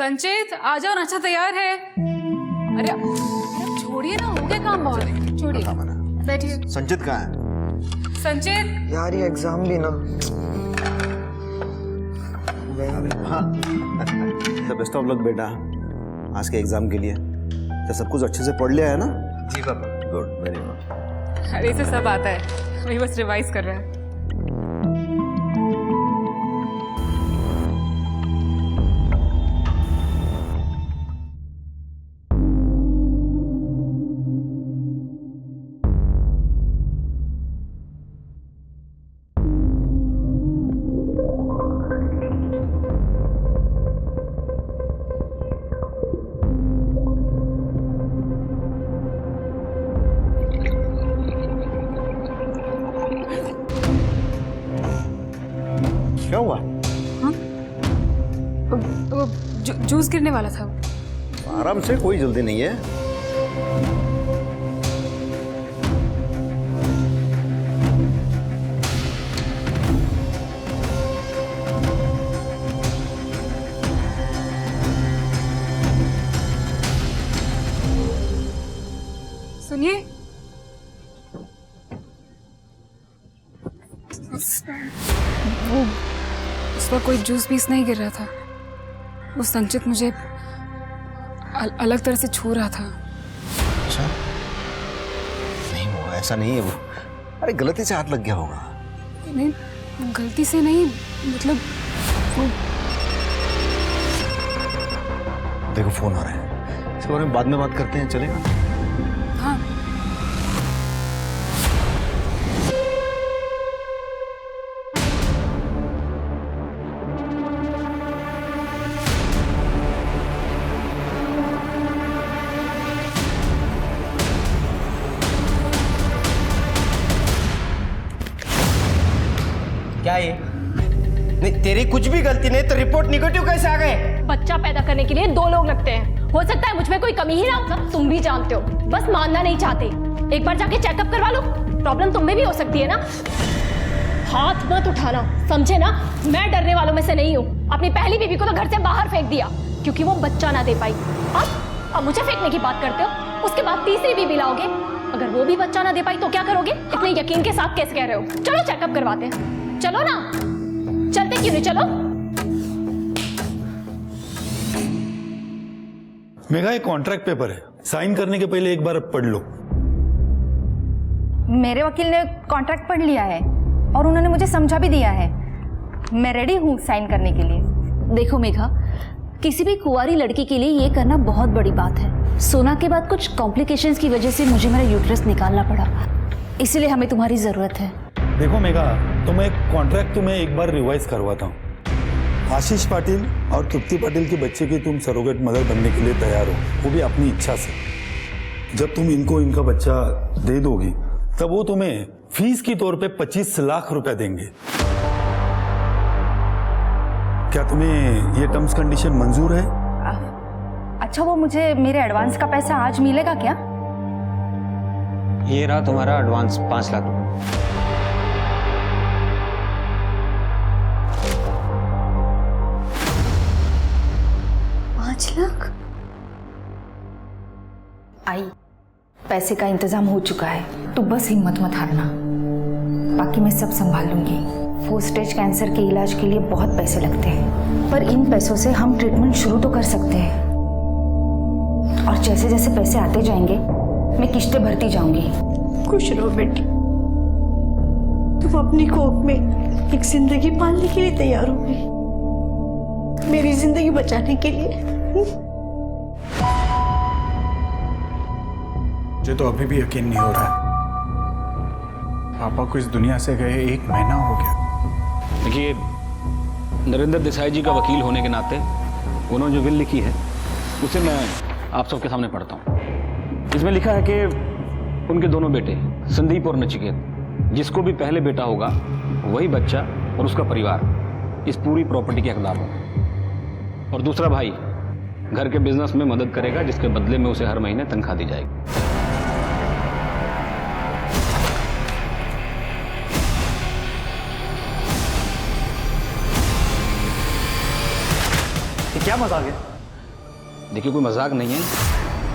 संचित आ जाओ, नाश्ता तैयार है। अरे छोड़िए ना, हो गया काम बहुत। छोड़िए, बैठिए। संचित कहाँ है? संचित यार ये एग्जाम भी ना। द बेस्ट ऑफ लक बेटा आज के एग्जाम के लिए। तो सब कुछ अच्छे से पढ़ लिया है ना? जी पापा। Good, very good. अरे इसे सब आता है, वही बस रिवाइज कर रहा है। क्या हुआ? वो जूस गिरने वाला था। आराम से, कोई जल्दी नहीं है। सुनिए, वो उस पर कोई जूस पीस नहीं गिर रहा था। वो संचित मुझे अलग तरह से छू रहा था। अच्छा, नहीं वो ऐसा नहीं है। वो अरे गलती से हाथ लग गया होगा। नहीं, गलती से नहीं, मतलब वो। देखो फोन आ रहा है, इसके बारे में बाद में बात करते हैं, चलेगा? हाँ, क्या ये? नहीं तेरी कुछ भी गलती नहीं तो रिपोर्ट निगेटिव कैसे आ गए? बच्चा पैदा करने के लिए 2 लोग लगते हैं। हो सकता है मुझ में कोई कमी ही ना हो, सब तुम भी जानते हो, बस मानना नहीं चाहते। एक बार जाके चेकअप करवा लो, प्रॉब्लम तुम में भी हो सकती है ना। हाथ मत उठाना, समझे ना? मैं डरने वालों में से नहीं हूँ। अपनी पहली बीवी को तो घर से बाहर फेंक दिया क्योंकि वो बच्चा ना दे पाई। अब मुझे फेंकने की बात करते हो, उसके बाद तीसरी बीवी लाओगे, अगर वो भी बच्चा ना दे पाई तो क्या करोगे? इतने यकीन के साथ कैसे कह रहे हो? चलो चेकअप करवाते हैं, चलो ना। चलते क्यों नहीं? चलो। मेघा, एक कॉन्ट्रैक्ट पेपर है, साइन करने के पहले एक बार पढ़ लो। मेरे वकील ने कॉन्ट्रैक्ट पढ़ लिया है और उन्होंने मुझे समझा भी दिया है। मैं रेडी हूँ साइन करने के लिए। देखो मेघा, किसी भी कुंवारी लड़की के लिए ये करना बहुत बड़ी बात है। सोना के बाद कुछ कॉम्प्लिकेशंस की वजह से मुझे मेरा यूट्रस निकालना पड़ा, इसलिए हमें तुम्हारी जरूरत है। देखो मेघा, तो मैं कॉन्ट्रैक्ट तुम्हें एक बार रिवाइज करवाता हूँ। आशीष पाटिल और तृप्ति पाटिल के बच्चे की तुम सरोगेट मदर बनने के लिए तैयार हो, वो भी अपनी इच्छा से। जब तुम इनको इनका बच्चा दे दोगी तब वो तुम्हें फीस की तौर पे 25 लाख रुपए देंगे। क्या तुम्हें ये टर्म्स कंडीशन मंजूर है? अच्छा, वो मुझे मेरे एडवांस का पैसा आज मिलेगा क्या? ये रहा तुम्हारा एडवांस 5 लाख रुपए। आई, पैसे का इंतजाम हो चुका है, तू बस हिम्मत मत हारना। बाकी मैं सब संभाल लूंगी। 4 स्टेज कैंसर के इलाज के लिए बहुत पैसे लगते हैं, पर इन पैसों से हम ट्रीटमेंट शुरू तो कर सकते हैं। और जैसे जैसे पैसे आते जाएंगे मैं किश्तें भरती जाऊंगी। खुश रहो बेटी, तुम अपनी कोख में एक जिंदगी पालने के लिए तैयार हो गई, मेरी जिंदगी बचाने के लिए। मुझे तो अभी भी यकीन नहीं हो रहा है, पापा को इस दुनिया से गए 1 महीना हो गया। देखिए, नरेंद्र देसाई जी का वकील होने के नाते उन्होंने जो विल लिखी है उसे मैं आप सबके सामने पढ़ता हूँ। इसमें लिखा है कि उनके दोनों बेटे संदीप और नचिकेत, जिसको भी पहले बेटा होगा वही बच्चा और उसका परिवार इस पूरी प्रॉपर्टी के हकदार होगा। और दूसरा भाई घर के बिजनेस में मदद करेगा, जिसके बदले में उसे हर महीने तनख्वाह दी जाएगी। क्या मजाक है? देखिए कोई मजाक नहीं है,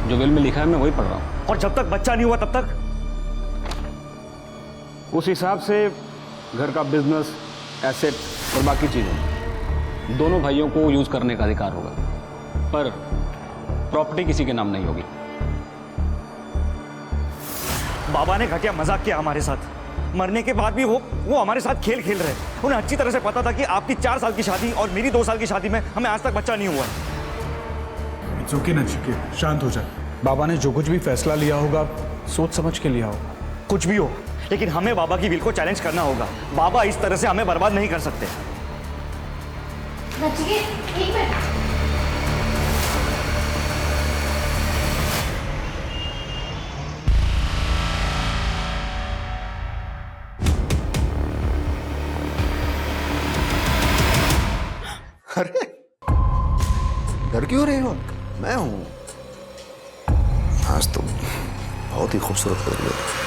जो बिल में लिखा है मैं वही पढ़ रहा हूँ। और जब तक बच्चा नहीं हुआ तब तक? उस हिसाब से घर का बिजनेस, एसेट और बाकी चीज़ें दोनों भाइयों को यूज करने का अधिकार होगा, पर प्रॉपर्टी किसी के नाम नहीं होगी। बाबा ने घटिया मजाक किया हमारे साथ। मरने के बाद भी वो हमारे साथ खेल खेल रहे हैं। उन्हें अच्छी तरह से पता था कि आपकी 4 साल की शादी और मेरी 2 साल की शादी में हमें आज तक बच्चा नहीं हुआ है। इट्स ओके नचिकेत, शांत हो जाए। बाबा ने जो कुछ भी फैसला लिया होगा सोच समझ के लिया होगा। कुछ भी हो, लेकिन हमें बाबा की विल को चैलेंज करना होगा। बाबा इस तरह से हमें बर्बाद नहीं कर सकते। नचिकेत, एक मिनट। अरे डर क्यों रहे हो? मैं हूं। आज तो बहुत ही खूबसूरत लग रही हो।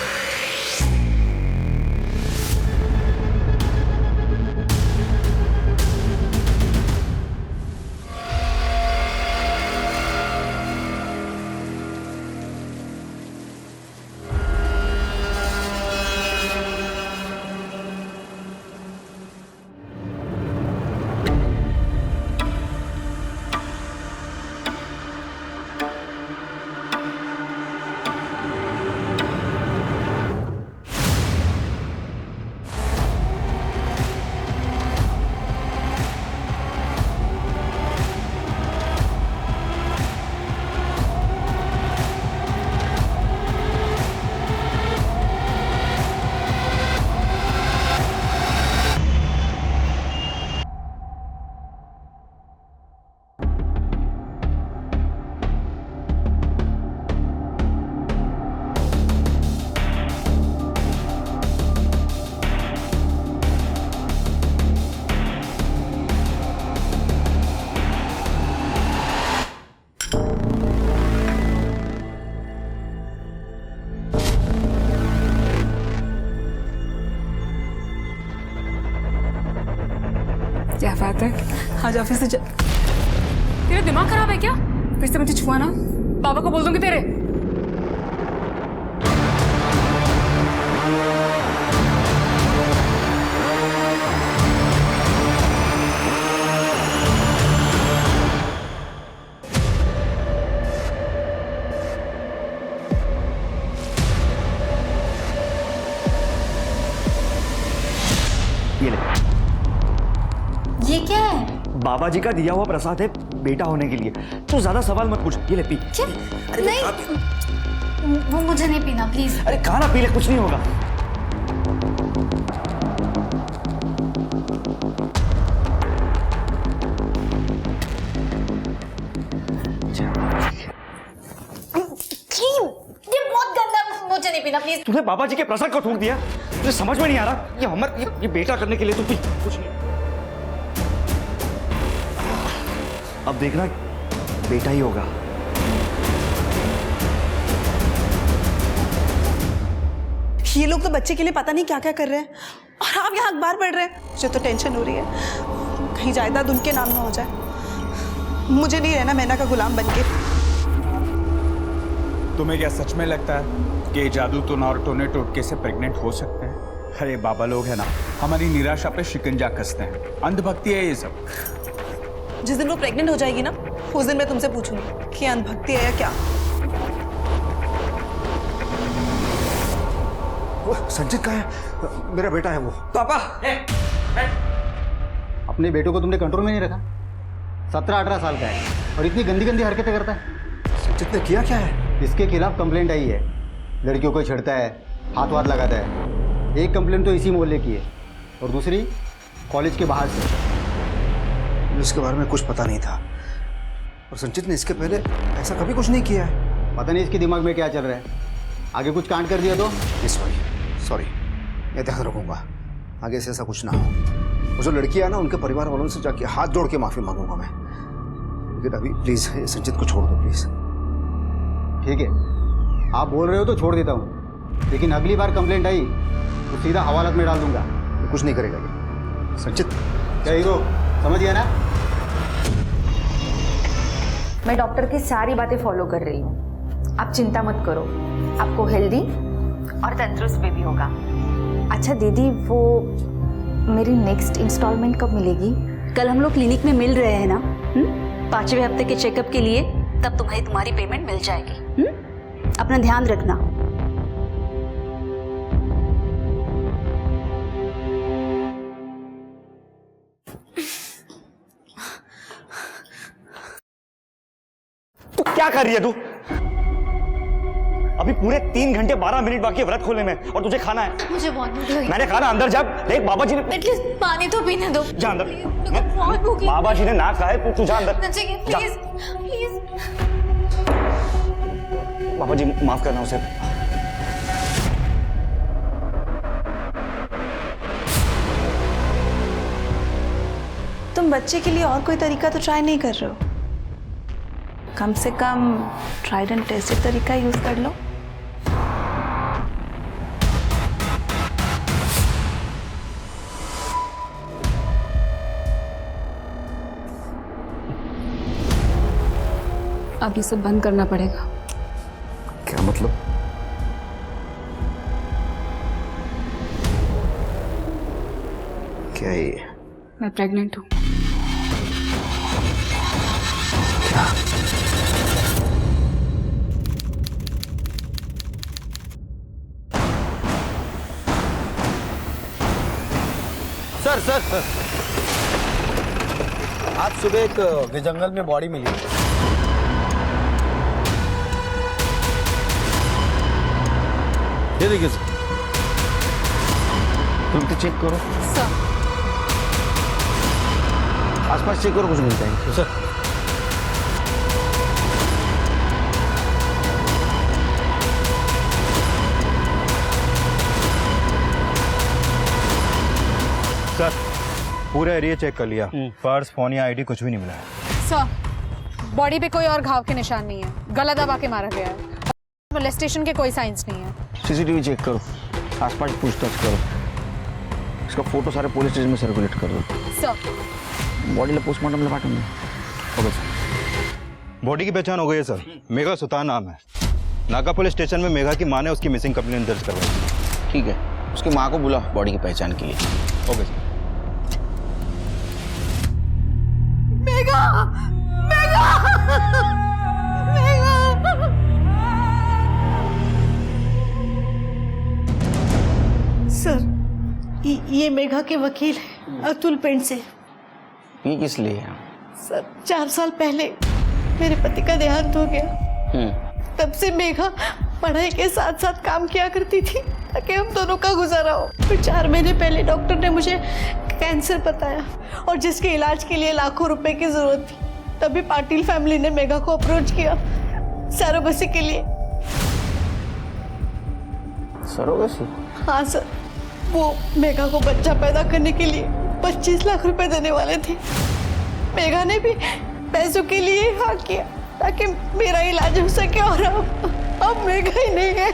क्या बात है, आज ऑफिस से तेरा दिमाग खराब है क्या? फिर से मुझे छुआ ना, बाबा को बोल दूंगी तेरे। ये ले। ये क्या है? बाबा जी का दिया हुआ प्रसाद है बेटा होने के लिए। तो ज्यादा सवाल मत पूछ। ये ले पी। क्या? नहीं, वो मुझे नहीं पीना प्लीज। अरे कहा ना पी ले, कुछ नहीं होगा। ये बहुत गंदा, मुझे नहीं पीना प्लीज। तूने बाबा जी के प्रसाद को थूक दिया। तुझे समझ में नहीं आ रहा? ये बेटा करने के लिए तो कुछ नहीं। अब देखना बेटा ही होगा। ये लोग तो बच्चे के लिए पता नहीं क्या क्या कर रहे हैं, और आप यहाँ अखबार पढ़ रहे हैं। मुझे तो टेंशन हो रही है, कहीं जायदाद उनके नाम ना हो जाए। मुझे नहीं रहना मैना का गुलाम बनके। तुम्हें क्या सच में लगता है कि जादू टोना और टोने टोटके से प्रेग्नेंट हो सकते हैं? अरे बाबा लोग है ना, हमारी निराशा पे शिकंजा कसते हैं। अंधभक्ति है ये सब। जिस दिन वो प्रेग्नेंट हो जाएगी ना, उस दिन मैं तुमसे पूछूंगी कि अंधभक्ति है या क्या। वो संचित का है, मेरा बेटा है वो। पापा, अपने बेटों को तुमने कंट्रोल में नहीं रखा? 17-18 साल का है और इतनी गंदी गंदी हरकतें करता है। संचित ने किया क्या है? इसके खिलाफ कंप्लेंट आई है। लड़कियों को छेड़ता है, हाथ वाथ लगाता है। एक कंप्लेंट तो इसी मोहल्ले की है और दूसरी कॉलेज के बाहर से। इसके बारे में कुछ पता नहीं था, और संचित ने इसके पहले ऐसा कभी कुछ नहीं किया है। पता नहीं इसके दिमाग में क्या चल रहा है। आगे कुछ कांड कर दिया तो? सॉरी, मैं ध्यान रखूंगा, आगे से ऐसा कुछ ना हो। वो जो लड़की है ना, उनके परिवार वालों से जाके हाथ जोड़ के माफी मांगूंगा मैं। लेकिन अभी प्लीज संचित को छोड़ दो प्लीज। ठीक है, आप बोल रहे हो तो छोड़ देता हूँ, लेकिन अगली बार कंप्लेंट आई तो सीधा हवालात में डाल दूंगा। तो कुछ नहीं करेगा ये संचित। क्या हीरो, समझ गया ना? मैं डॉक्टर की सारी बातें फॉलो कर रही हूँ। आप चिंता मत करो, आपको हेल्दी और तंदुरुस्त बेबी होगा। अच्छा दीदी, वो मेरी नेक्स्ट इंस्टॉलमेंट कब मिलेगी? कल हम लोग क्लिनिक में मिल रहे हैं ना, 5वें हफ्ते के चेकअप के लिए, तब तुम्हारी पेमेंट मिल जाएगी। अपना ध्यान रखना। तू क्या कर रही है तू? अभी पूरे 3 घंटे 12 मिनट बाकी है व्रत खोलने में, और तुझे खाना है। मुझे बहुत भूख लगी। मैंने खाना अंदर जा, देख बाबा जी ने एटलीस्ट पानी तो पीने दो। जा अंदर। बहुत भूख लगी। बाबा जी ने ना कहा है, तू जा अंदर। Please please. बाबा जी माफ करना उसे। तुम बच्चे के लिए और कोई तरीका तो ट्राई नहीं कर रहे हो? कम से कम ट्राइड एंड टेस्टेड तरीका यूज कर लो। अब ये सब बंद करना पड़ेगा। क्या मतलब? क्या ये? मैं प्रेग्नेंट हूँ। सर सर सर, आज सुबह एक जंगल में बॉडी मिली। ये देखिए सर, तुम तो चेक करो। सर आसपास चेक करो, कुछ मिलता है सर। सर पूरा एरिया चेक कर लिया, पर्स फोन या आईडी कुछ भी नहीं मिला है। सर बॉडी पे कोई और घाव के निशान नहीं है, गला दबा के मारा गया है। मोलेस्टेशन के कोई साइंस नहीं है। सीसीटीवी चेक करो, आसपास पूछताछ करो, इसका फोटो सारे पुलिस स्टेशन में सर्कुलेट कर दो। सर बॉडीला पोस्टमार्टम ला पाठवून द्या। Okay sir. बॉडी की पहचान हो गई है सर, मेघा सुतार नाम है। नाका पुलिस स्टेशन में मेघा की मां ने उसकी मिसिंग कंप्लेंट दर्ज करवाई। ठीक है, उसकी माँ को बुला बॉडी की पहचान के लिए। Okay sir. Megha Megha Megha. Sir ये मेघा के वकील हैं, अतुल पेंट से। ये किस लिए है? सर 4 साल पहले मेरे पति का देहांत हो गया। तब से मेघा पढ़ाई के साथ साथ काम किया करती थी ताकि हम दोनों का गुजारा हो। फिर 4 महीने पहले डॉक्टर ने मुझे कैंसर बताया, और जिसके इलाज के लिए लाखों रुपए की जरूरत थी। तभी पाटिल फैमिली ने मेघा को अप्रोच किया सरोगेसी के लिए। सरोगेसी? हाँ सर, वो मेघा को बच्चा पैदा करने के लिए 25 लाख रुपए देने वाले थे। मेघा ने भी पैसों के लिए हाँ किया ताकि मेरा इलाज हो सके, और अब मेघा ही नहीं है।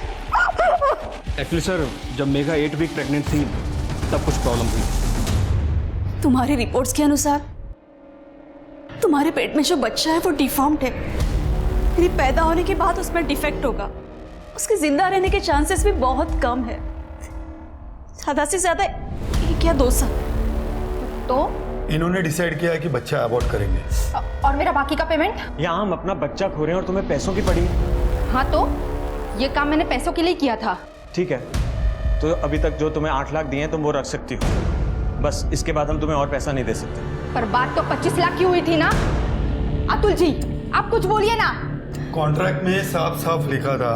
एक्चुअली सर, जब मेघा 8 वीक प्रेग्नेंट थी तब कुछ प्रॉब्लम हुई। तुम्हारी रिपोर्ट्स के अनुसार तुम्हारे पेट में जो बच्चा है वो डिफॉर्म्ड है। मेरी पैदा होने के बाद उसमें डिफेक्ट होगा, उसके जिंदा रहने के चांसेस भी बहुत कम है, ज्यादा से ज्यादा 1 या 2 साल। तो इन्होंने डिसाइड किया है कि बच्चा अबॉर्ट करेंगे। और मेरा बाकी का पेमेंट? यहाँ हम अपना बच्चा खो रहे हैं और तुम्हें पैसों की पड़ी। हाँ तो ये काम मैंने पैसों के लिए किया था। ठीक है, तो अभी तक जो तुम्हें 8 लाख दिए हैं तुम वो रख सकती हो, बस इसके बाद हम तुम्हें और पैसा नहीं दे सकते। पर बात तो 25 लाख की हुई थी ना। अतुल जी आप कुछ बोलिए ना। कॉन्ट्रैक्ट में साफ साफ लिखा था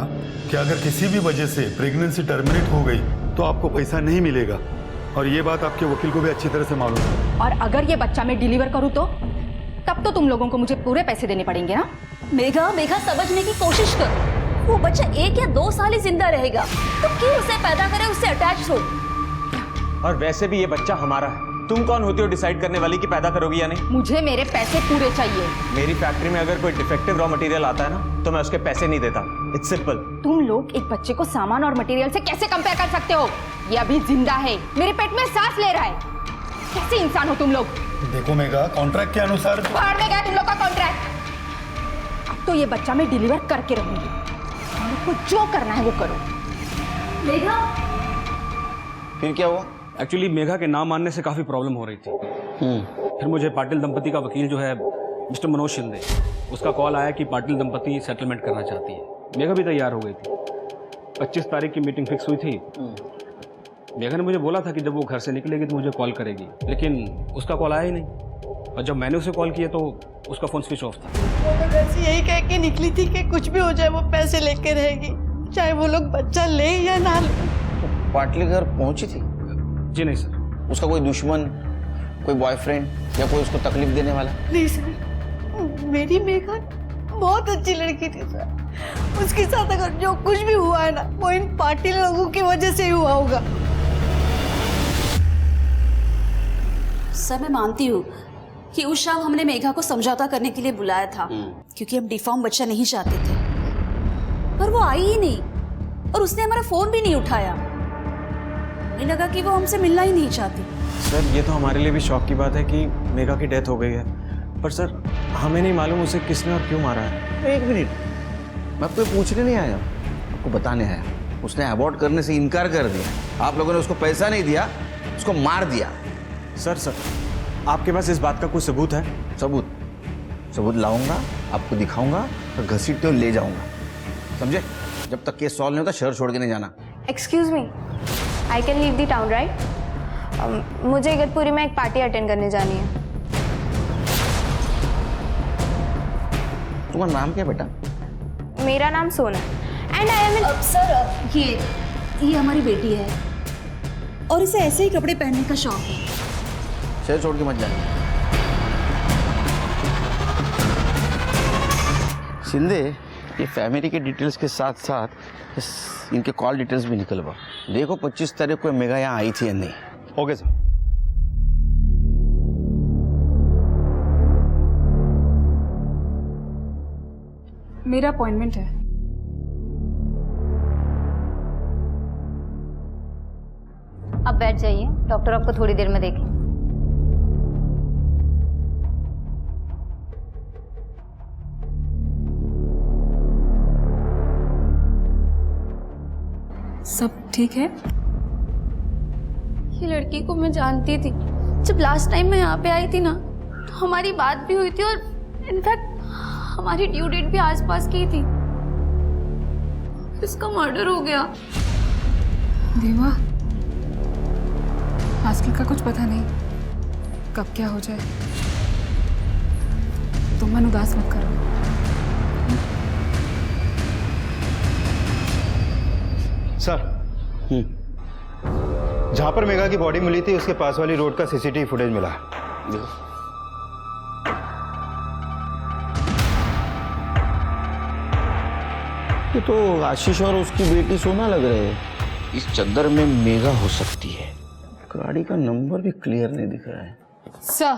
कि अगर किसी भी वजह से प्रेगनेंसी टर्मिनेट हो गई तो आपको पैसा नहीं मिलेगा, और ये बात आपके वकील को भी अच्छी तरह से मालूम है। और अगर ये बच्चा मैं डिलीवर करूँ तो तब तो तुम लोगों को मुझे पूरे पैसे देने पड़ेंगे ना। मेघा समझने की कोशिश कर, वो बच्चा 1 या 2 साल ही जिंदा रहेगा, तो क्यों उसे पैदा करे, उससे अटैच हो। और वैसे भी ये बच्चा हमारा है, तुम कौन होती हो डिसाइड करने वाली कि पैदा करोगी या नहीं? मुझे मेरे पैसे पूरे चाहिए। मेरी फैक्ट्री में अगर कोई डिफेक्टिव रॉ मटेरियल आता है ना तो मैं उसके पैसे नहीं देता। It's simple. तुम लोग एक बच्चे को सामान और मटेरियल से कैसे कंपेयर कर सकते हो? ये अभी जिंदा है, मेरे पेट में सांस ले रहा है। कैसे इंसान हो तुम लोग? देखो मेघा, कॉन्ट्रैक्ट के अनुसार बाहर में गया तुम लोग का कॉन्ट्रैक्ट। तो ये बच्चा मैं डिलीवर करके रहूंगी। मेरे को जो करना है वो करो। मेघा, फिर क्या हुआ? एक्चुअली मेघा के नाम मानने से काफ़ी प्रॉब्लम हो रही थी। फिर मुझे पाटिल दंपति का वकील जो है मिस्टर मनोज शिंदे, उसका कॉल आया कि पाटिल दंपति सेटलमेंट करना चाहती है। मेघा भी तैयार हो गई थी। 25 तारीख की मीटिंग फिक्स हुई थी। मेघा ने मुझे बोला था कि जब वो घर से निकलेगी तो मुझे कॉल करेगी, लेकिन उसका कॉल आया ही नहीं। और जब मैंने उसे कॉल किया तो उसका फ़ोन स्विच ऑफ था। वो तो घर से यही कह के निकली थी कि कुछ भी हो जाए वो पैसे लेके रहेगी, चाहे वो लोग बच्चा ले या ना ले। पाटली घर पहुंची थी? जी नहीं सर। उसका कोई दुश्मन, कोई बॉयफ्रेंड या कोई उसको तकलीफ देने वाला? नहीं सर, मेरी मेघा बहुत अच्छी लड़की थी सर। उसके साथ अगर जो कुछ भी हुआ है ना, वो इन पाटिल लोगों की वजह से ही हुआ होगा। सर मैं मानती हूँ कि उस शाम हमने मेघा को समझौता करने के लिए बुलाया था, क्योंकि हम डिफॉर्म बच्चा नहीं चाहते थे, पर वो आई ही नहीं और उसने हमारा फोन भी नहीं उठाया। हमें लगा कि वो हमसे मिलना ही नहीं चाहती। सर ये तो हमारे लिए भी शौक की बात है कि मेघा की डेथ हो गई है, पर सर हमें नहीं मालूम उसे किसने और क्यों मारा है। एक मिनट, मैं आपको पूछने नहीं आया, आपको बताने आया। उसने अबॉर्ट करने से इनकार कर दिया। आप लोगों ने उसको पैसा नहीं दिया, उसको मार दिया। सर आपके पास इस बात का कोई सबूत है? सबूत लाऊंगा, आपको दिखाऊंगा और घसीटते हुए ले जाऊंगा, समझे? जब तक केस सॉल्व नहीं होता शहर छोड़ के नहीं जाना। Excuse me, I can leave the town right? मुझे इगतपुरी में एक पार्टी अटेंड करने जानी है। तुम्हारा नाम क्या बेटा? मेरा नाम सोना and I am in. Sir ये हमारी बेटी है और इसे ऐसे ही कपड़े पहनने का शौक है। शहर छोड़ के मत जाना। शिंदे, ये फैमिली के डिटेल्स के साथ साथ इनके कॉल डिटेल्स भी निकलवा। देखो 25 तारीख को मेघा यहाँ आई थी या नहीं। Okay sir. मेरा अपॉइंटमेंट है। अब बैठ जाइए, डॉक्टर आपको थोड़ी देर में देखें। सब ठीक है? ये लड़की को मैं जानती थी। जब लास्ट टाइम मैं यहाँ पे आई थी ना, तो हमारी बात भी हुई थी और इनफैक्ट हमारी ड्यू डेट भी आसपास की थी। इसका मर्डर हो गया। देवा, आजकल का कुछ पता नहीं कब क्या हो जाए। तुम मन उदास मत करो। सर, जहां पर मेघा की बॉडी मिली थी उसके पास वाली रोड का सीसीटीवी फुटेज मिला है। ये तो आशीष और उसकी बेटी सोना लग रहे हैं। इस चद्दर में मेघा हो सकती है। गाड़ी का नंबर भी क्लियर नहीं दिख रहा है। सर,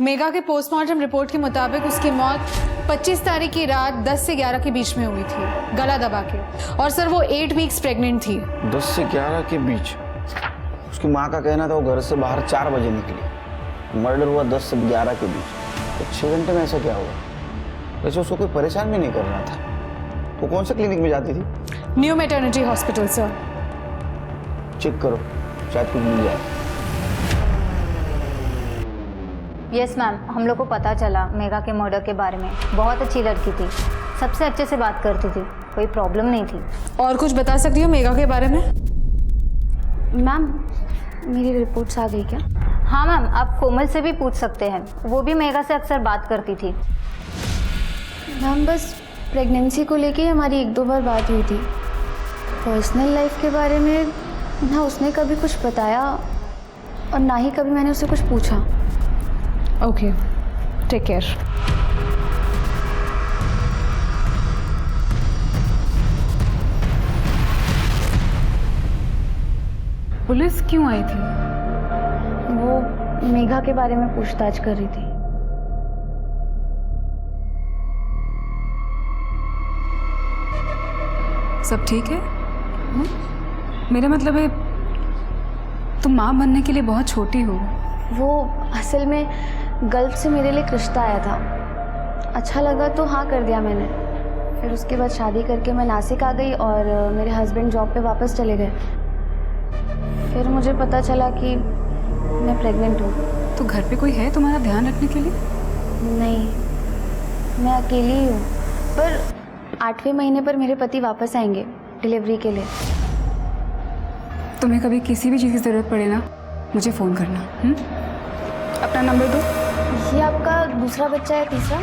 मेघा के पोस्टमार्टम रिपोर्ट के मुताबिक उसकी मौत 25 तारीख की रात 10 से 11 के बीच में हुई थी, गला दबा के। और सर वो 8 वीक्स प्रेग्नेंट थी। 10 से 11 के बीच? उसकी माँ का कहना था वो घर से बाहर 4 बजे निकली। मर्डर हुआ 10 से 11 के बीच। तो 6 घंटे में ऐसा क्या हुआ? वैसे उसको कोई परेशान भी नहीं कर रहा था। वो कौन से क्लिनिक में जाती थी? New maternity hospital sir. Check करो, शायद कुछ मिल जाए। यस मैम, हम लोग को पता चला मेघा के मर्डर के बारे में। बहुत अच्छी लड़की थी, सबसे अच्छे से बात करती थी, कोई प्रॉब्लम नहीं थी। और कुछ बता सकती हो मेघा के बारे में? मैम, मेरी रिपोर्ट्स आ गई क्या? हाँ मैम, आप कोमल से भी पूछ सकते हैं, वो भी मेघा से अक्सर बात करती थी। मैम बस प्रेगनेंसी को लेके हमारी 1-2 बार बात हुई थी। पर्सनल लाइफ के बारे में ना उसने कभी कुछ बताया और ना ही कभी मैंने उससे कुछ पूछा। Okay, take care. पुलिस क्यों आई थी? वो मेघा के बारे में पूछताछ कर रही थी। सब ठीक है? मेरा मतलब है तुम माँ बनने के लिए बहुत छोटी हो। वो असल में गल्फ से मेरे लिए एक रिश्ता आया था अच्छा लगा तो हाँ कर दिया मैंने। फिर उसके बाद शादी करके मैं नासिक आ गई और मेरे हस्बैंड जॉब पे वापस चले गए। फिर मुझे पता चला कि मैं प्रेग्नेंट हूँ। तो घर पे कोई है तुम्हारा ध्यान रखने के लिए? नहीं, मैं अकेली ही हूँ। पर 8वें महीने पर मेरे पति वापस आएंगे डिलीवरी के लिए। तुम्हें कभी किसी भी चीज़ की ज़रूरत पड़े ना, मुझे फ़ोन करना। अपना नंबर दो। ये आपका दूसरा बच्चा है, तीसरा?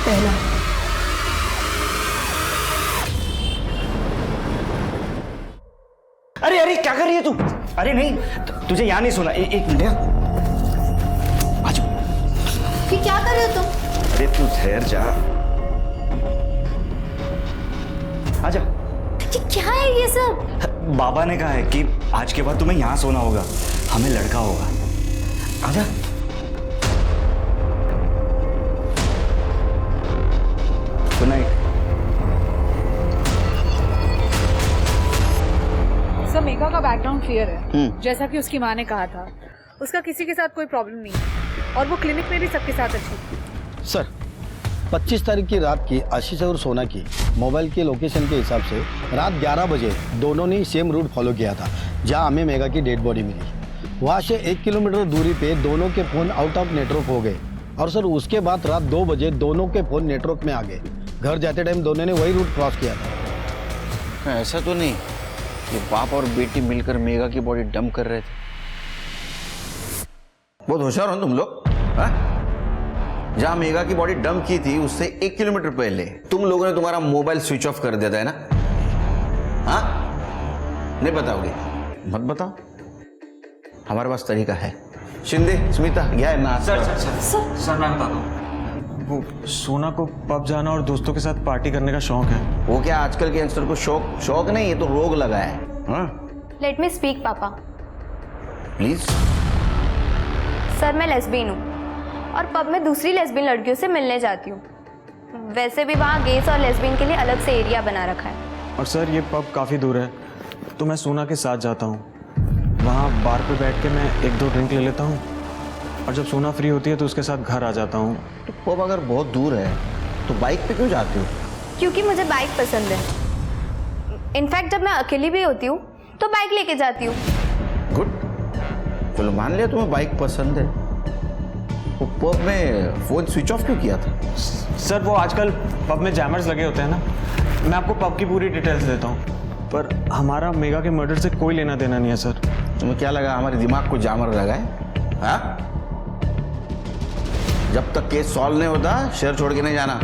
पहला। अरे अरे क्या कर रही है तू? अरे नहीं, तुझे यहाँ नहीं सुना। एक मिनट आ जाओ। कि क्या कर रहे हो तुम? अरे तू ठहर जा, आ जा। क्या है ये सब? बाबा ने कहा है कि आज के बाद तुम्हें यहाँ सोना होगा, हमें लड़का होगा। आजा। Good night. सर मेघा का बैकग्राउंड क्लियर है, जैसा कि उसकी माँ ने कहा था। उसका किसी के साथ कोई प्रॉब्लम नहीं है और वो क्लिनिक में भी सबके साथ अच्छी थी। सर 25 तारीख की रात की आशीष और सोना की मोबाइल के लोकेशन के हिसाब से रात 11 बजे दोनों ने सेम रूट फॉलो किया था जहां हमें मेघा की डेड बॉडी मिली। वहां से 1 किलोमीटर दूरी पे दोनों के फ़ोन आउट ऑफ नेटवर्क हो गए और सर उसके बाद रात 2 बजे दोनों के फ़ोन नेटवर्क में आ गए। घर जाते टाइम दोनों ने वही रूट क्रॉस किया था। ऐसा तो नहीं कि बाप और बेटी मिलकर मेघा की बॉडी डंप कर रहे थे? बहुत होशियार हो तुम लोग। जहां मेघा की बॉडी डंप की थी उससे 1 किलोमीटर पहले तुम लोगों ने तुम्हारा मोबाइल स्विच ऑफ कर दिया था, है ना? हाँ, नहीं बताओगे? मत बताओ, हमारे पास तरीका है। शिंदे, स्मिता, गया है ना? सर मैं बताता हूँ। वो सोना को पब जाना और दोस्तों के साथ पार्टी करने का शौक है। वो क्या आजकल के यंगस्टर को शौक नहीं, ये तो रोग लगा है। लेट मी स्पीक पापा। प्लीज। सर मैं लेस्बियन हूँ और पब में दूसरी लेस्बियन लड़कियों से मिलने जाती हूँ। वैसे भी वहाँ गेस और लेस्बियन के लिए अलग से एरिया बना रखा है। और सर ये पब काफ़ी दूर है तो मैं सोना के साथ जाता हूँ। वहाँ बार पे बैठ के मैं 1-2 ड्रिंक ले लेता हूँ और जब सोना फ्री होती है तो उसके साथ घर आ जाता हूँ। तो पब अगर बहुत दूर है तो बाइक पे क्यों जाती हो? क्योंकि मुझे बाइक पसंद है। इनफैक्ट जब मैं अकेली भी होती हूँ तो बाइक लेके जाती हूँ। गुड, चलो मान लिया तुम्हें बाइक पसंद है। वो पब में फोन स्विच ऑफ क्यों किया था? सर वो आजकल पब में जैमर्स लगे होते हैं ना। मैं आपको पब की पूरी डिटेल्स देता हूँ, पर हमारा मेघा के मर्डर से कोई लेना देना नहीं है सर। तुम्हें क्या लगा हमारे दिमाग को जामर लगा है? हाँ? जब तक केस सॉल्व नहीं होता शहर छोड़ के नहीं जाना।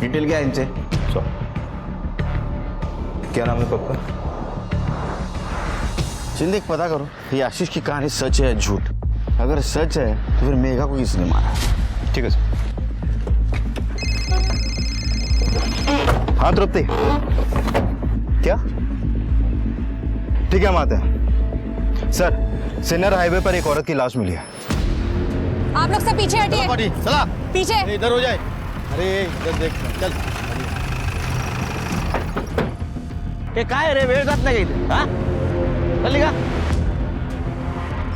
डिटेल क्या है इनसे? क्या नाम है पब का? चिंदे पता करो ये आशीष की कहानी सच है झूठ। अगर सच है तो फिर मेघा को किसने मारा? ठीक है सर। हाँ तृप्ति, क्या ठीक है, हम आते हैं। सर सिन्नर हाईवे पर एक औरत की लाश मिली है। आप लोग सब पीछे हटिए। चला पीछे। इधर हो जाए। अरे इधर देख, चल। ये क्या है रे, मेरे साथ नहीं गई थी? हाँ चल निकाल।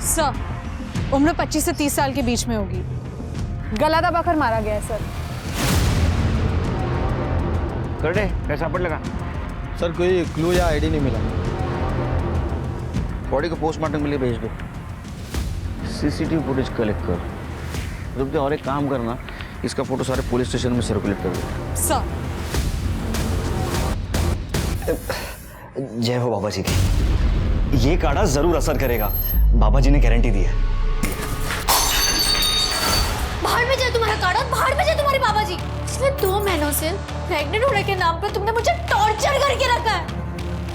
सर उम्र 25 से 30 साल के बीच में होगी। गला दबाकर मारा गया है सर। कर दे, कैसा पड़ लगा? सर कोई क्लू या आईडी नहीं मिला। बॉडी को पोस्टमार्टम के लिए भेज दो। सीसीटीवी फुटेज कलेक्ट कर। रुक जा, और एक काम करना, इसका फोटो सारे पुलिस स्टेशन में सर्कुलेट कर दो। सर जय हो बाबा जी की। ये काढ़ा जरूर असर करेगा, बाबा जी ने गारंटी दी है। बाहर में जाए तुम्हारा काढ़ा, बाहर में जाए तुम्हारे बाबा जी। पिछले 2 महीनों से प्रेग्नेंट होने के नाम पर तुमने मुझे टॉर्चर करके रखा है।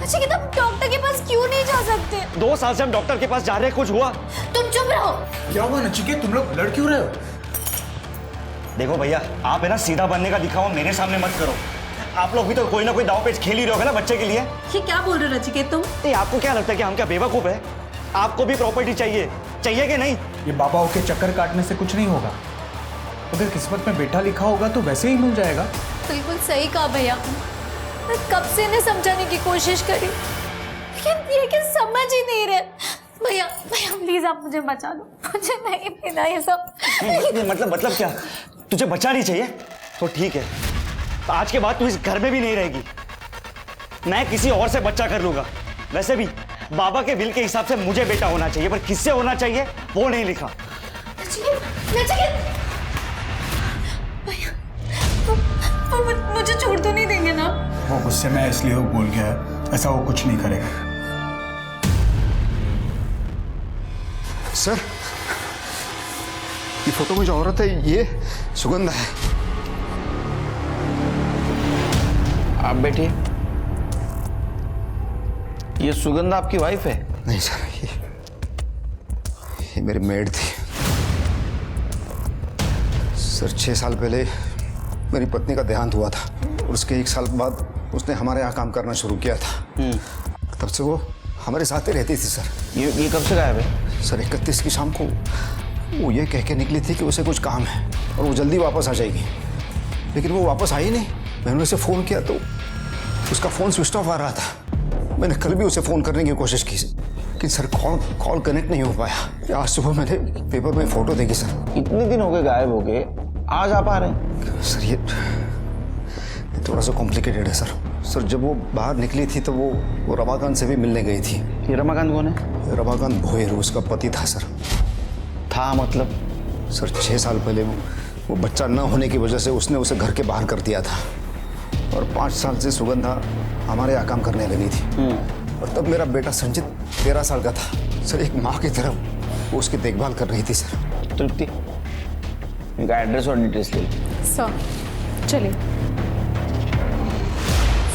अच्छा कि तुम डॉक्टर के पास क्यों नहीं जा सकते? 2 साल से हम डॉक्टर के पास जा रहे हैं, कुछ हुआ? तुम चुप रहो। क्या हुआ नचिकेत, तुम लोग लड़ क्यों रहे हो? देखो भैया, आप है ना सीधा बनने का दिखावा मेरे सामने मत करो। आप लोग भी तो कोई ना कोई दाव पेच खेल ही रहे हो ना बच्चे के लिए। ये क्या बोल रहे हो नचिकेत तुम? आपको क्या लगता है कि हम क्या बेवकूफ है? आपको भी प्रॉपर्टी चाहिए कि नहीं? ये बाबाओं के चक्कर काटने से कुछ नहीं होगा। अगर किस्मत में बेटा लिखा होगा तो वैसे ही मिल जाएगा। बिल्कुल सही कहा भैया। मैं कब से इन्हें समझाने की कोशिश करी, लेकिन ये कि समझ ही नहीं रहे। भैया भैया प्लीज आप मुझे बचा दो। मुझे नहीं पीना ये सब। मतलब क्या? तुझे बच्चा नहीं चाहिए? तो ठीक है, तो आज के बाद तू इस घर में भी नहीं रहेगी। मैं किसी और से बच्चा कर लूंगा। वैसे भी बाबा के विल के हिसाब से मुझे बेटा होना चाहिए, पर किससे होना चाहिए वो नहीं लिखा। मुझे छोड़ तो नहीं देंगे ना? वो गुस्से में इसलिए वो बोल गया है, ऐसा वो कुछ नहीं करेगा। सर, ये फोटो में जो औरत है ये सुगंधा है। आप बैठिए। ये सुगंधा आपकी वाइफ है? नहीं सर, ये मेरी मेड थी। सर 6 साल पहले मेरी पत्नी का देहांत हुआ था और उसके 1 साल बाद उसने हमारे यहाँ काम करना शुरू किया था। तब से वो हमारे साथ ही रहती थी सर। ये कब से गायब है? सर 31 की शाम को वो ये कह के निकली थी कि उसे कुछ काम है और वो जल्दी वापस आ जाएगी, लेकिन वो वापस आई नहीं। मैंने उसे फ़ोन किया तो उसका फ़ोन स्विच ऑफ आ रहा था। मैंने कल भी उसे फ़ोन करने की कोशिश की लेकिन सर कॉल कनेक्ट नहीं हो पाया। आज सुबह मैंने पेपर में फ़ोटो देखी सर। इतने दिन हो गए गायब हो गए, आज आप आ रहे हैं? सर ये थोड़ा सा कॉम्प्लिकेटेड है सर। सर जब वो बाहर निकली थी तो वो रमाकांत से भी मिलने गई थी। ये रमाकांत कौन है? रमाकांत भोयर उसका पति था सर। था मतलब? सर 6 साल पहले वो बच्चा न होने की वजह से उसने उसे घर के बाहर कर दिया था और 5 साल से सुगंधा हमारे यहाँ काम करने लगी थी। और तब मेरा बेटा संचित 13 साल का था। सर एक माँ की तरह वो उसकी देखभाल कर रही थी सर। तृप्ति, इनका एड्रेस और डिटेल्स ले। सर चलिए।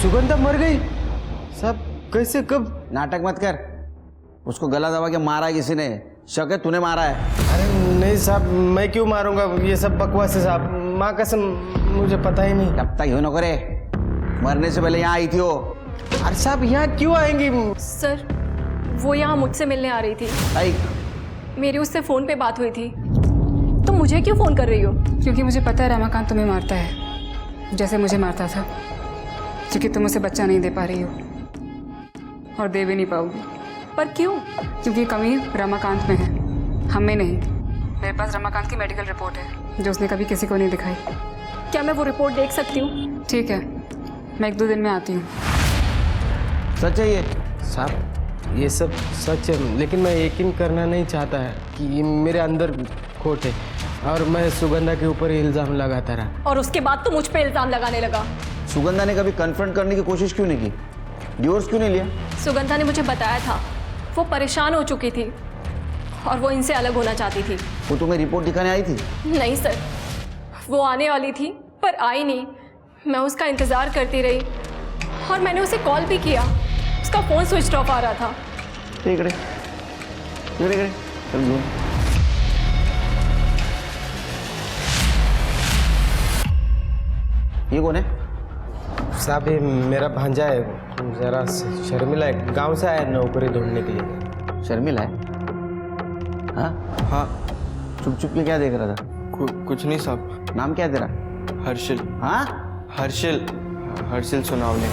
सुगंधा मर गई? साहब कैसे, कब? नाटक मत कर। उसको गला दबा के मारा है किसी ने। शक है तूने मारा है? अरे नहीं साहब, मैं क्यों मारूंगा? ये सब बकवास है साहब, माँ कसम मुझे पता ही नहीं। तब तक यूं न करे, मरने से पहले यहाँ आई थी वो। अरे साहब यहाँ क्यों आएंगी? सर वो यहाँ मुझसे मिलने आ रही थी। मेरी उससे फ़ोन पे बात हुई थी। तो मुझे क्यों फ़ोन कर रही हो? क्योंकि मुझे पता है रमाकांत तुम्हें मारता है जैसे मुझे मारता था, क्योंकि तुम उसे बच्चा नहीं दे पा रही हो और दे भी नहीं पाओगी। पर क्यों? क्योंकि कमी रमाकांत में है, हम में नहीं। मेरे पास रमाकांत की मेडिकल रिपोर्ट है जो उसने कभी किसी को नहीं दिखाई। क्या मैं वो रिपोर्ट देख सकती हूँ? ठीक है, मैं 1-2 दिन में आती हूँ। सच है ये? साहब ये सब सच है, लेकिन मैं यकीन करना नहीं चाहता है कि ये मेरे अंदर खोट है और मैं सुगंधा के ऊपर इल्ज़ाम लगाता रहा। और उसके बाद तो मुझ पे इल्ज़ाम लगाने लगा। सुगंधा ने कभी कन्फ्रंट करने की कोशिश क्यों नहीं की? डिवोर्स क्यों नहीं लिया? सुगंधा ने मुझे बताया था वो परेशान हो चुकी थी और वो इनसे अलग होना चाहती थी। वो तुम्हें रिपोर्ट दिखाने आई थी? नहीं सर, वो आने वाली थी पर आई नहीं। मैं उसका इंतज़ार करती रही और मैंने उसे कॉल भी किया, उसका फ़ोन स्विच ऑफ आ रहा था। ये कौन है? साहब ये मेरा भांजा है, जरा शर्मिला है, गांव से आया नौकरी ढूंढने के लिए। शर्मिला है? हाँ हाँ। चुप चुप के क्या देख रहा था? कुछ नहीं साहब। नाम क्या है तेरा? हर्षिल। हाँ हर्षिल सुनावले।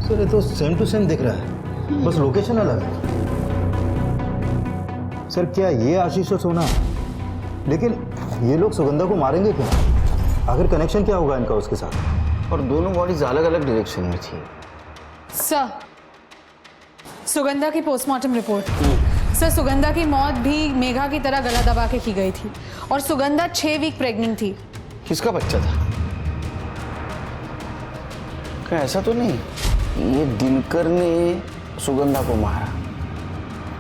सर ये तो सेम टू सेम दिख रहा है, बस लोकेशन अलग है। सर क्या ये आशीष और सोना? लेकिन ये लोग सुगंधा को मारेंगे क्या? आखिर कनेक्शन क्या होगा इनका उसके साथ? और दोनों बॉडीज अलग अलग डायरेक्शन में थी। सर सुगंधा की पोस्टमार्टम रिपोर्ट। सर सुगंधा की मौत भी मेघा की तरह गला दबा के की गई थी और सुगंधा 6 वीक प्रेग्नेंट थी। किसका बच्चा था? क्या ऐसा तो नहीं ये दिनकर ने सुगंधा को मारा,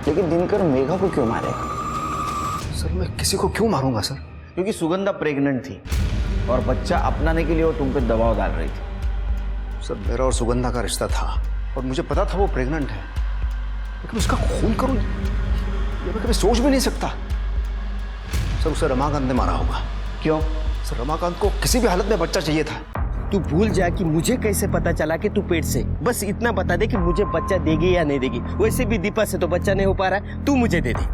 लेकिन दिनकर मेघा को क्यों मारेगा? सर मैं किसी को क्यों मारूंगा सर? क्योंकि सुगंधा प्रेग्नेंट थी और बच्चा अपनाने के लिए वो तुम पे दबाव डाल रही थी। सर मेरा और सुगंधा का रिश्ता था और मुझे पता था वो प्रेग्नेंट है, लेकिन उसका खून करूं ये मैं कभी सोच भी नहीं सकता। सर उसे रमाकांत ने मारा होगा। क्यों? सर रमाकांत को किसी भी हालत में बच्चा चाहिए था। तू भूल जा कि मुझे कैसे पता चला कि तू पेट से, बस इतना बता दे कि मुझे बच्चा देगी या नहीं देगी। वैसे भी दीपा से तो बच्चा नहीं हो पा रहा है, तू मुझे दे दे।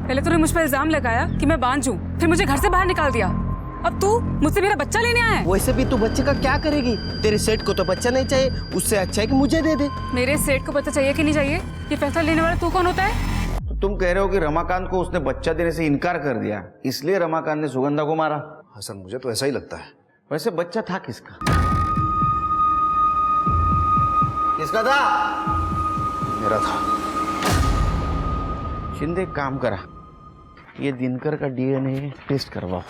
पहले तूने मुझ पर इल्जाम लगाया कि मैं बांझ हूँ, फिर मुझे घर से बाहर निकाल दिया अब तू मुझसे मेरा बच्चा लेने आया है? वैसे भी तू बच्चे का क्या करेगी? तेरे सेठ को तो बच्चा नहीं चाहिए, उससे अच्छा है कि मुझे दे दे। मेरे सेठ को बच्चा चाहिए कि नहीं चाहिए, ये फैसला लेने वाला तू कौन होता है? तो तुम कह रहे हो कि रमाकांत को उसने बच्चा देने से इनकार कर दिया, इसलिए रमाकांत ने सुगंधा को मारा? हाँ सर, मुझे तो ऐसा ही लगता है। वैसे बच्चा था किसका? किसका था? मेरा था। शिंदे एक काम करा, ये दिनकर का डीएनए टेस्ट करवाओ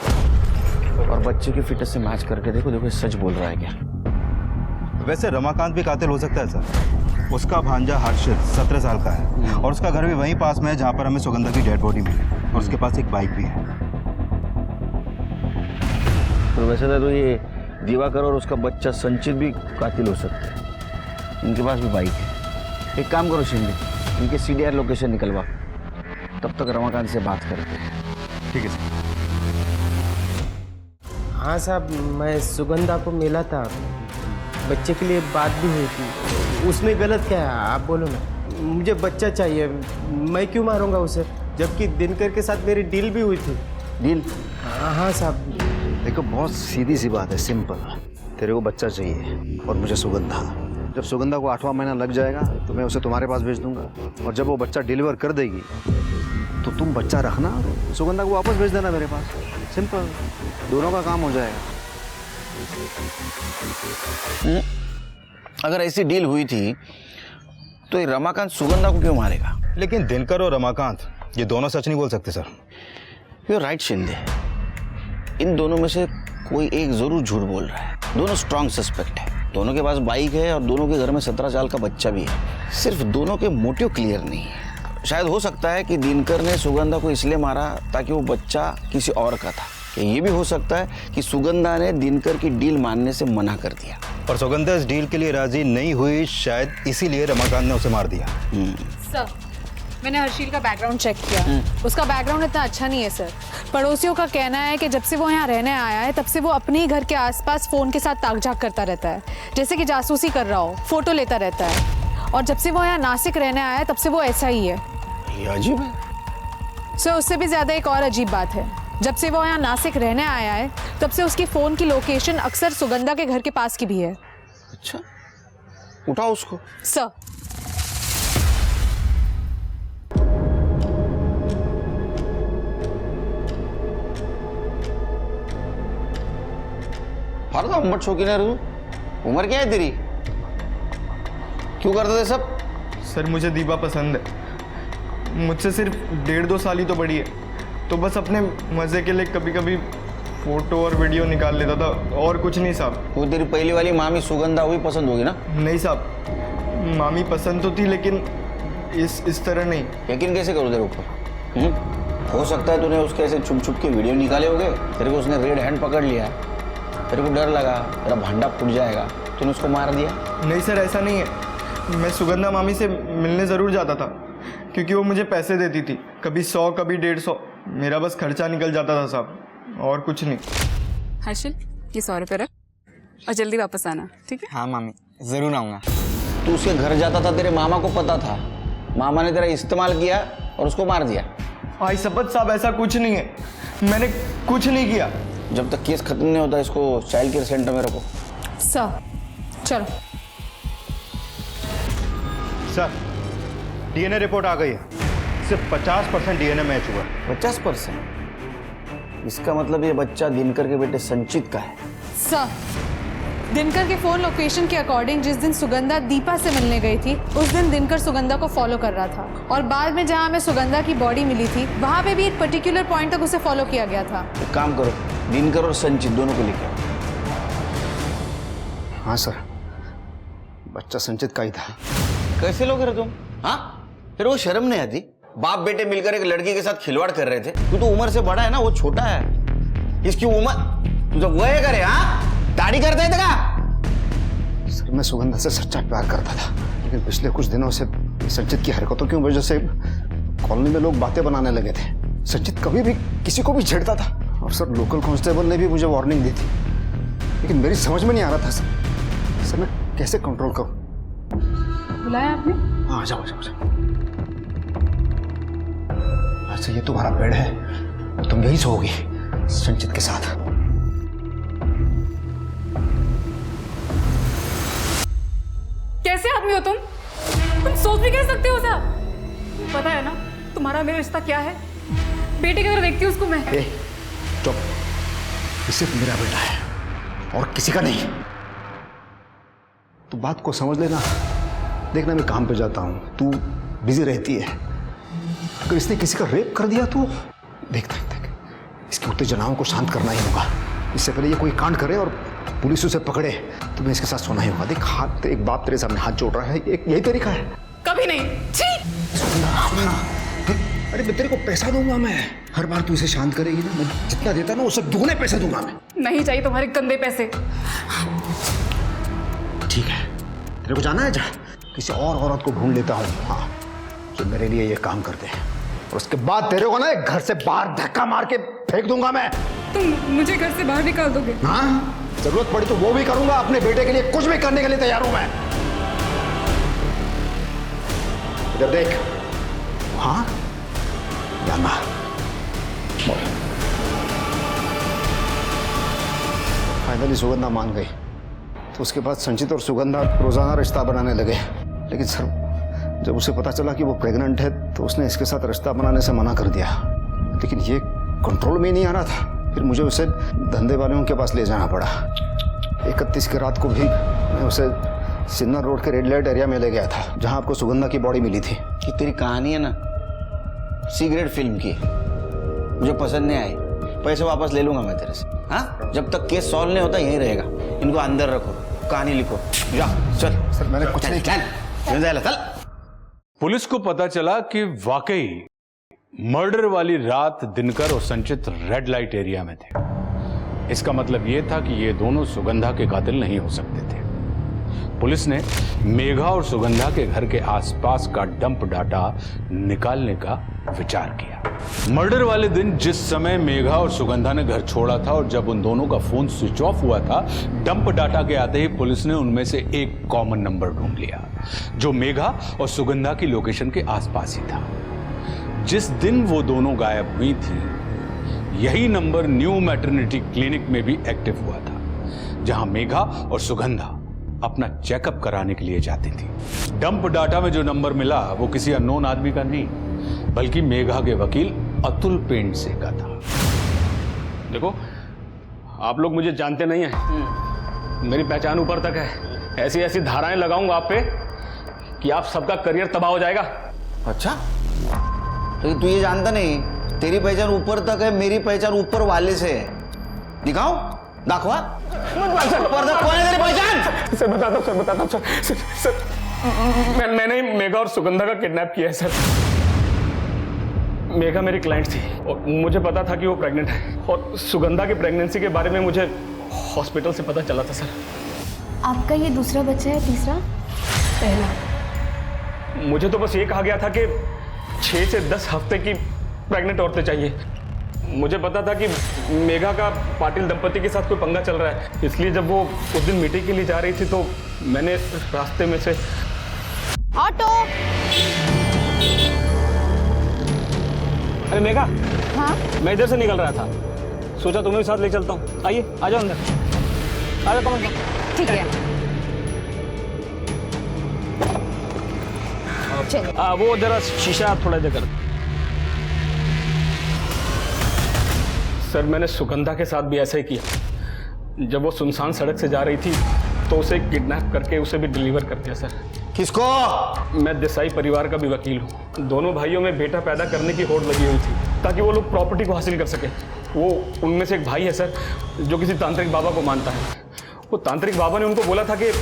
और बच्चे की फिटनेस से मैच करके देखो देखो सच बोल रहा है क्या। वैसे रमाकांत भी कातिल हो सकता है सर। उसका भांजा हर्षित 17 साल का है और उसका घर भी वहीं पास में है जहाँ पर हमें सुगंधा की डेड बॉडी मिली, और उसके पास एक बाइक भी है। तो वैसे तो ये दिवाकर और उसका बच्चा संचित भी कातिल हो सकते हैं, इनके पास भी बाइक है। एक काम करो शिंदे, इनके CDR लोकेशन निकलवा, तब तक रमाकांत से बात करते हैं। ठीक है सर। हाँ साहब, मैं सुगंधा को मिला था, बच्चे के लिए बात भी हुई थी। उसमें गलत क्या है आप बोलो ना। मुझे बच्चा चाहिए, मैं क्यों मारूंगा उसे, जबकि दिनकर के साथ मेरी डील भी हुई थी। डील? हाँ साहब। देखो बहुत सीधी सी बात है, सिंपल। तेरे को बच्चा चाहिए और मुझे सुगंधा। जब सुगंधा को 8वां महीना लग जाएगा तो मैं उसे तुम्हारे पास भेज दूंगा, और जब वो बच्चा डिलीवर कर देगी तो तुम बच्चा रखना, सुगंधा को वापस भेज देना मेरे पास। सिंपल, दोनों का काम हो जाएगा। अगर ऐसी डील हुई थी तो ये रमाकांत सुगंधा को क्यों मारेगा? लेकिन दिनकर और रमाकांत ये दोनों सच नहीं बोल सकते सर। यू राइट शिंदे, इन दोनों में से कोई एक जरूर झूठ बोल रहा है। दोनों स्ट्रॉन्ग सस्पेक्ट है, दोनों के पास बाइक है और दोनों के घर में 17 साल का बच्चा भी है। सिर्फ दोनों के मोटिव क्लियर नहीं है। शायद हो सकता है कि दिनकर ने सुगंधा को इसलिए मारा ताकि वो बच्चा किसी और का था, या ये भी हो सकता है कि सुगंधा ने दिनकर की डील मानने से मना कर दिया और सुगंधा इस डील के लिए राजी नहीं हुई, शायद इसीलिए रमाकांत ने उसे मार दिया। सर, मैंने हर्षिल का बैकग्राउंड चेक किया, उसका बैकग्राउंड इतना अच्छा नहीं है सर। पड़ोसियों का कहना है कि जब से वो यहाँ रहने आया है तब से वो अपने ही घर के आसपास फोन के साथ ताक-झाक करता रहता है, जैसे कि जासूसी कर रहा हो, फोटो लेता रहता है। और जब से वो यहाँ नासिक रहने आया है तब से वो ऐसा ही है। ये अजीब है। सर, उससे भी ज्यादा एक और अजीब बात है, जब से वो यहाँ नासिक रहने आया है तब से उसकी फोन की लोकेशन अक्सर सुगंधा के घर के पास की भी है। अच्छा, उठाओ उसको। सर। फारदा उम्र शौकीन है तू, उम्र क्या है तेरी? क्यों करते थे सब? सर मुझे दीपा पसंद है, मुझसे सिर्फ 1.5-2 साल ही तो बड़ी है, तो बस अपने मजे के लिए कभी कभी फोटो और वीडियो निकाल लेता था, और कुछ नहीं साहब। वो तेरी पहली वाली मामी सुगंधा हुई पसंद होगी ना? नहीं साहब, मामी पसंद तो थी लेकिन इस तरह नहीं। यकीन कैसे करूँ तेरे ऊपर? हो सकता है तूने उसके ऐसे छुप छुप के वीडियो निकाले होंगे, तेरे को उसने रेड हैंड पकड़ लिया, तेरे को डर लगा तेरा भांडा फूट जाएगा, तूने उसको मार दिया। नहीं सर, ऐसा नहीं है। मैं सुगंधा मामी से मिलने ज़रूर जाता था क्योंकि वो मुझे पैसे देती थी, कभी 100 कभी 150, मेरा बस खर्चा निकल जाता था साहब, और कुछ नहीं। हर्षिल, ये 100 रुपये रख और जल्दी वापस आना, ठीक है? हाँ मामी, ज़रूर आऊँगा। तू उसके घर जाता था, तेरे मामा को पता था, मामा ने तेरा इस्तेमाल किया और उसको मार दिया। भाई शपथ साहब, ऐसा कुछ नहीं है, मैंने कुछ नहीं किया। जब तक केस खत्म नहीं होता इसको चाइल्ड केयर सेंटर में रखो। सर, चलो। सर, डीएनए रिपोर्ट आ गई है, सिर्फ 50% डीएनए मैच हुआ। 50%? इसका मतलब ये बच्चा दिनकर के बेटे संचित का है। सर, दिनकर के फोन लोकेशन के अकॉर्डिंग जिस दिन सुगंधा दीपा से मिलने गई थी उस दिन दिनकर सुगंधा को फॉलो कर रहा था, और बाद में जहां हमें सुगंधा की बॉडी मिली थी वहां पे भी एक पर्टिकुलर पॉइंट तक उसे फॉलो किया गया था। एक काम करो, दिनकर और संचित दोनों को लेकर। हाँ सर, बच्चा संचित का ही था। कैसे लोग रहे तुम? हाँ, फिर वो शर्म नहीं आती? बाप बेटे मिलकर एक लड़की के साथ खिलवाड़ कर रहे थे। तू तो उम्र से बड़ा है ना, वो छोटा है। इसकी उम्र तू जब वह करे, हाँ दाढ़ी कर देते का? सर, मैं सुगंधा से सच्चा प्यार करता था, लेकिन पिछले कुछ दिनों से संचित की हरकतों की वजह से कॉलोनी में लोग बातें बनाने लगे थे। संचित कभी भी किसी को भी छेड़ता था, और सर लोकल कांस्टेबल ने भी मुझे वार्निंग दी थी, लेकिन मेरी समझ में नहीं आ रहा था सर मैं कैसे कंट्रोल करूं। बुलाया आपने? हाँ, आ जाओ आ जाओ। अच्छा, ये तुम्हारा बेड है, तुम यही सोओगी संचित के साथ। कैसे आदमी हो तुम सोच भी कैसे सकते हो साहब? पता है ना तुम्हारा मेरा रिश्ता क्या है? बेटे की तरह देखती हूँ उसको मैं। चुप, ये सिर्फ मेरा बेटा है और किसी का नहीं। तू बात को समझ लेना। देखना मैं काम पे जाता हूँ, तू बिजी रहती है। अगर इसने किसी का रेप कर दिया तो देख इसकी उत्तेजनाओं को शांत करना ही होगा। इससे पहले ये कोई कांड करे और पुलिस उसे पकड़े तो मैं इसके साथ सोना ही होगा। देख हाथ, एक बाप तेरे सामने हाथ जोड़ रहा है, यही तरीका है। कभी नहीं। सुनना, अरे मैं तेरे को पैसा दूंगा। मैं हर बार तू इसे शांत करेगी ना, मैं जितना देता ना उससे दुगने पैसे दूंगा मैं। नहीं चाहिए तुम्हारे गंदे पैसे। ठीक है, तेरे को जाना है, जा किसी और औरत को ढूंढ लेता हूँ, हाँ, जो मेरे लिए ये काम करते हैं। और उसके बाद तेरे को ना घर से बाहर धक्का मार के फेंक दूंगा मैं। तुम मुझे घर से बाहर निकाल दोगे? हाँ, जरूरत पड़ी तो वो भी करूंगा। अपने बेटे के लिए कुछ भी करने के लिए तैयार हूं मैं। इधर देख। हाँ, जाना। फाइनली सुगंधा मान गई तो उसके बाद संचित और सुगंधा रोजाना रिश्ता बनाने लगे। लेकिन सर, जब उसे पता चला कि वो प्रेग्नेंट है तो उसने इसके साथ रिश्ता बनाने से मना कर दिया। लेकिन ये कंट्रोल में नहीं आ रहा था। फिर मुझे उसे धंधे वालों के पास ले जाना पड़ा। 31 की रात को भी मैं उसे सिन्नर रोड के रेड लाइट एरिया में ले गया था, जहां आपको सुगंधा की बॉडी मिली थी। कि तेरी कहानी है ना सिगरेट फिल्म की, मुझे पसंद नहीं आई। पैसे वापस ले लूंगा मैं तेरे से। हाँ, जब तक केस सॉल्व नहीं होता यहीं रहेगा। इनको अंदर रखो, कहानी लिखो। जा चल। सर मैंने कुछ नहीं किया। चल। पुलिस को पता चला कि वाकई मर्डर वाली रात दिनकर और संचित रेड लाइट एरिया में थे। इसका मतलब यह था कि ये दोनों सुगंधा के कातिल नहीं हो सकते थे। पुलिस ने मेघा और सुगंधा के घर के आसपास का डंप डाटा निकालने का विचार किया। मर्डर वाले दिन जिस समय मेघा और सुगंधा ने घर छोड़ा था और जब उन दोनों का फोन स्विच ऑफ हुआ था, डंप डाटा के आते ही पुलिस ने उनमें से एक कॉमन नंबर ढूंढ लिया जो मेघा और सुगंधा की लोकेशन के आसपास ही था। जिस दिन वो दोनों गायब हुई थी, यही नंबर न्यू मैटरनिटी क्लिनिक में भी एक्टिव हुआ था, जहां मेघा और सुगंधा अपना चेकअप कराने के लिए जाती थी। डंप डाटा में जो नंबर मिला वो किसी अननोन आदमी का नहीं, बल्कि मेघा के वकील अतुल पेंडसे का था। देखो, आप लोग मुझे जानते नहीं हैं, मेरी पहचान ऊपर तक है। ऐसी ऐसी धाराएं लगाऊंगा आप पे कि आप सबका करियर तबाह हो जाएगा। अच्छा, तो तू ये जानता नहीं, तेरी पहचान ऊपर तक है, मेरी पहचान ऊपर वाले से है। दिखाओ, दाखवा। ऊपर तक कौन है तेरी पहचान? सर बताता हूँ सर, मैंने मेघा और सुगंधा का किडनैप किया है सर। मेघा मेरी क्लाइंट थी और मुझे पता था कि वो प्रेग्नेंट है, और सुगंधा की प्रेगनेंसी के बारे में मुझे हॉस्पिटल से पता चला था सर। आपका ये दूसरा बच्चा है, तीसरा? पहला। मुझे तो बस ये कहा गया था कि 6 से 10 हफ्ते की प्रेग्नेंट औरतें चाहिए। मुझे पता था कि मेघा का पाटिल दंपति के साथ कोई पंगा चल रहा है, इसलिए जब वो उस दिन मीटिंग के लिए जा रही थी तो मैंने रास्ते में से ऑटो। अरे मेघा, हाँ? मैं इधर से निकल रहा था, सोचा तुम्हें भी साथ ले चलता हूँ। आइए, आ जाओ अंदर, आ जाओ। ठीक है। वो जरा शीशा थोड़ा इधर कर। सर, मैंने सुगंधा के साथ भी ऐसा ही किया। जब वो सुनसान सड़क से जा रही थी तो उसे किडनैप करके उसे भी डिलीवर कर दिया सर। किसको? मैं देसाई परिवार का भी वकील हूँ। दोनों भाइयों में बेटा पैदा करने की होड़ लगी हुई थी ताकि वो लोग प्रॉपर्टी को हासिल कर सके। वो उनमें से एक भाई है सर जो किसी तांत्रिक बाबा को मानता है। वो तांत्रिक बाबा ने उनको बोला था कि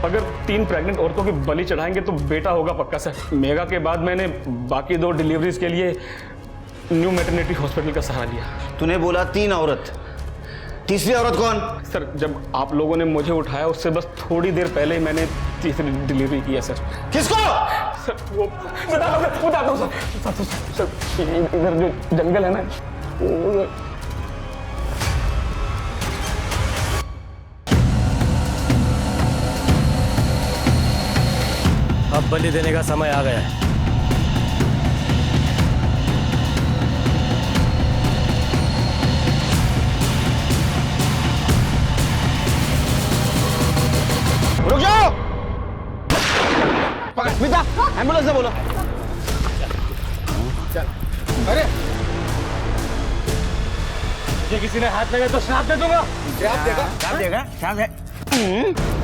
अगर 3 प्रेग्नेंट औरतों की बलि चढ़ाएंगे तो बेटा होगा पक्का सर। मेघा के बाद मैंने बाकी 2 डिलीवरीज के लिए न्यू मैटरनिटी हॉस्पिटल का सहारा लिया। तूने बोला 3 औरत, तीसरी औरत कौन? सर, जब आप लोगों ने मुझे उठाया उससे बस थोड़ी देर पहले ही मैंने तीसरी डिलीवरी किया सर। किसको? सर, वो बताता हूँ सर। इधर जो जंगल है ना, अब बलि देने का समय आ गया है। रुक जाओ। पकड़ स्मिता, एम्बुलेंस से बोलो। अरे ये किसी ने हाथ लगा तो श्राप दे दूंगा। श्राप देगा? श्राप है?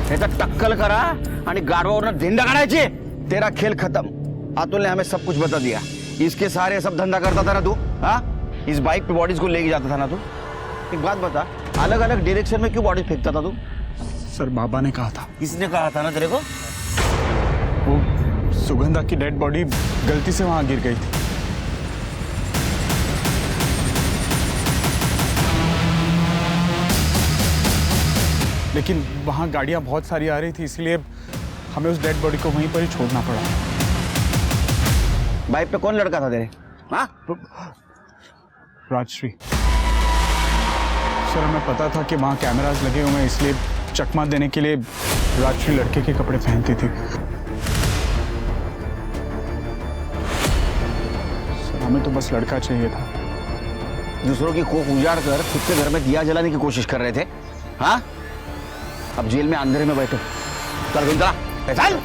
त्याचा टक्कल करा आणि गाडवावरनं धिंड काढायची। तेरा खेल खत्म। अतुल ने हमें सब कुछ बता दिया। इसके सारे सब धंधा करता था ना तू? हाँ, इस बाइक पे बॉडीज को लेके जाता था ना तू? एक बात बता, अलग अलग डायरेक्शन में क्यों बॉडी फेंकता था तू? सर बाबा ने कहा था। किसने कहा था ना तेरे को? वो सुगंधा की डेड बॉडी गलती से वहां गिर गई थी। लेकिन वहां गाड़ियां बहुत सारी आ रही थी, इसलिए हमें उस डेड बॉडी को वहीं पर ही छोड़ना पड़ा। बाइक पे कौन लड़का था तेरे? हाँ? राजश्री। सर हमें पता था कि वहां कैमरास लगे हुए हैं, इसलिए चकमा देने के लिए राजश्री लड़के के कपड़े पहनती थी। सर हमें तो बस लड़का चाहिए था। दूसरों की कोख उजाड़ कर खुद के घर में दिया जलाने की कोशिश कर रहे थे। हाँ, अब जेल में अंधेरे में बैठो। चल चल।